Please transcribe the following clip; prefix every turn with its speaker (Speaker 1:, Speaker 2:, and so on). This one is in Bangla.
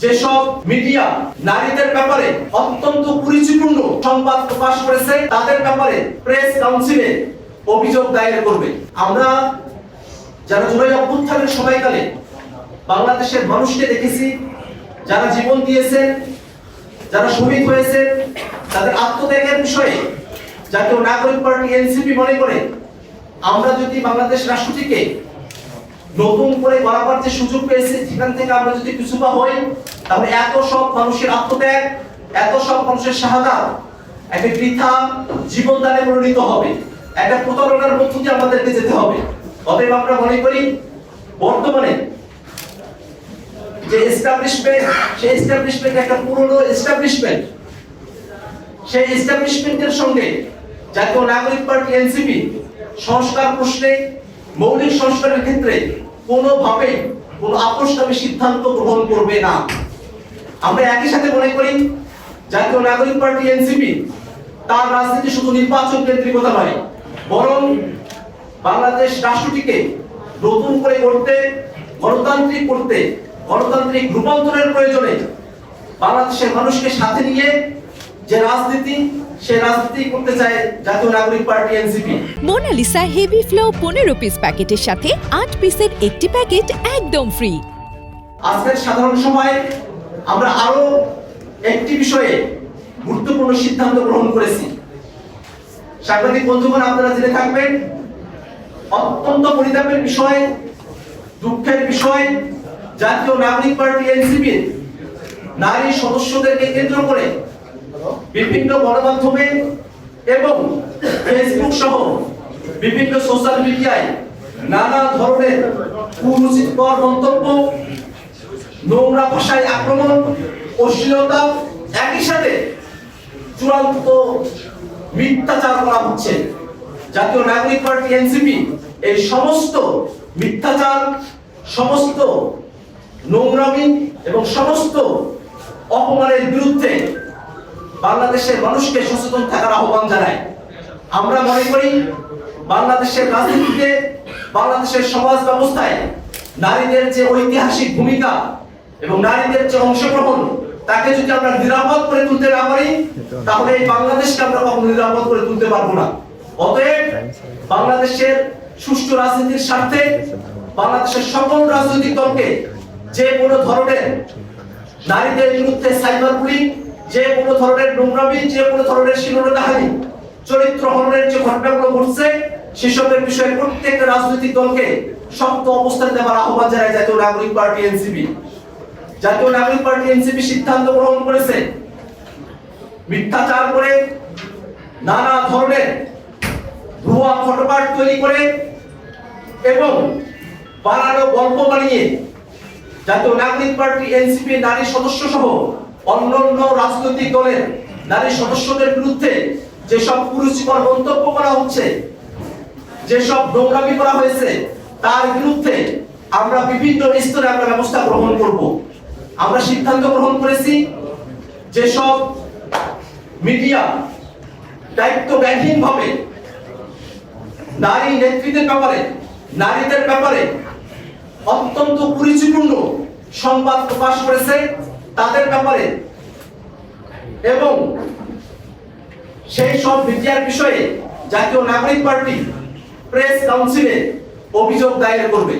Speaker 1: যেসব মিডিয়া নারীদের ব্যাপারে অত্যন্ত কুরুচিপূর্ণ সংবাদ প্রকাশ করেছে তাদের ব্যাপারে প্রেস কাউন্সিলে অভিযোগ দায়ের করবে। আমরা যারা জুলাই অভ্যুত্থানের সময়কালে বাংলাদেশের মানুষকে দেখেছি, যারা জীবন দিয়েছেন, যারা শহীদ হয়েছে, তাদের আত্মত্যাগের বিষয়ে জাতীয় নাগরিক পার্টি এনসিপি মনে করে আমরা যদি বাংলাদেশ রাষ্ট্রটিকে নতুন করে গড়াবার যে সুযোগ পেয়েছি, সেখান থেকে আমরা যদি পিছুপা হই, তাহলে এত সব মানুষের আত্মত্যাগ, এত সব মানুষের শাহাদাত একটা বৃথা জীবনদানে পরিণত হবে, একটা প্রতারণার মধ্য দিয়ে আমাদেরকে যেতে হবে। অতএব আমরা মনে করি বর্তমানে যে এস্টাবলিশমেন্ট, সেই এস্টাবলিশমেন্ট একটা পুরনো এস্টাবলিশমেন্ট, সেই এস্টাবলিশমেন্টের সঙ্গে জাতীয় নাগরিক পার্টি এনসিপি সংস্কার প্রশ্নে, মৌলিক সংস্কারের ক্ষেত্রে কোনোভাবে কোনো আপোষকামী সিদ্ধান্ত গ্রহণ করবে না। আমরা একই সাথে মনে করি জাতীয় নাগরিক পার্টি এনসিপি তার রাজনীতি শুধু নির্বাচন কেন্দ্রিকতা নয়, বরং বাংলাদেশ রাষ্ট্রটিকে নতুন করে গড়তে, গণতান্ত্রিক করতে, গণতান্ত্রিক রূপান্তরের প্রয়োজনে বাংলাদেশের মানুষকে সাথে নিয়ে যে রাজনীতি, সে রাজনীতি করতে চায় জাতীয় নাগরিক party NCP.
Speaker 2: Monalisa heavy flow 15 piece প্যাকেটের সাথে 8 পিসের একটি প্যাকেট একদম ফ্রি।
Speaker 1: আজকের সাধারণ সভায় আমরা আরো একটি বিষয়ে গুরুত্বপূর্ণ সিদ্ধান্ত গ্রহণ করেছি। সাংবাদিক বন্ধুগণ, আপনারা জেনে থাকবেন, অত্যন্ত পরিতাপের বিষয়, দুঃখের বিষয়, জাতীয় নাগরিক পার্টি এনসিপির নারী সদস্যদেরকে কেন্দ্র করে বিভিন্ন গণমাধ্যমে এবং ফেসবুক সহ বিভিন্ন সোশ্যাল মিডিয়ায় নানা ধরনের কুরুচিকর মন্তব্য, নোংরা ভাষায় আক্রমণ, অশ্লীলতা, একই সাথে চূড়ান্ত মিথ্যাচার করা হচ্ছে। জাতীয় নাগরিক পার্টি এনসিপি এই সমস্ত মিথ্যাচার, সমস্ত নোংরামি এবং সমস্ত অপমানের বিরুদ্ধে বাংলাদেশের মানুষকে সচেতন থাকার আহ্বান জানায়। আমরা মনে করি বাংলাদেশের রাজনীতিতে, বাংলাদেশের সমাজ ব্যবস্থায় নারীদের যে ঐতিহাসিক ভূমিকা এবং নারীদের যে অংশগ্রহণ, তাকে যদি আমরা নিরাপদ করে তুলতে না পারি, তাহলে এই বাংলাদেশকে আমরা কখনো নিরাপদ করে তুলতে পারবো না। অতএব বাংলাদেশের সুষ্ঠু রাজনীতির স্বার্থে বাংলাদেশের সকল রাজনৈতিক দলকে যে কোনো ধরনের নারীদের বিরুদ্ধে সাইবার বুলিং, যে কোনো ধরনের নোংরামি, যে কোনো ধরনের শিরোনামহানি, চরিত্র হননের যে ঘটনাগুলো ঘটছে, সেসবের বিষয়ে প্রত্যেকটা রাজনৈতিক দলকে শক্ত অবস্থান নেওয়ার আহ্বান জানায় জাতীয় নাগরিক পার্টি এনসিপি। জাতীয় নাগরিক পার্টি এনসিপি সিদ্ধান্ত গ্রহণ করেছে মিথ্যাচার করে, নানা ধরনের ভুয়া ফটোকার্ড তৈরি করে এবং বানানো গল্প বানিয়ে জাতীয় নাগরিক পার্টি এনসিপি নারী সদস্য সহ অন্যান্য রাজনৈতিক দলের নারী সদস্যদের বিরুদ্ধে যেসব কুরুচিকর মন্তব্য করা হচ্ছে, যেসব নোংরামি করা হয়েছে, তার বিরুদ্ধে আমরা বিভিন্ন স্তরে আমরা ব্যবস্থা গ্রহণ করব। আমরা সিদ্ধান্ত গ্রহণ করেছি যেসব মিডিয়া দায়িত্বজ্ঞানহীনভাবে নারী নেতৃত্বের ব্যাপারে, নারীদের ব্যাপারে অত্যন্ত কুরুচিপূর্ণ সংবাদ প্রকাশ করেছে তাদের ব্যাপারে এবং সেই সব মিডিয়ার বিষয়ে জাতীয় নাগরিক পার্টি প্রেস কাউন্সিলে অভিযোগ দায়ের করবে।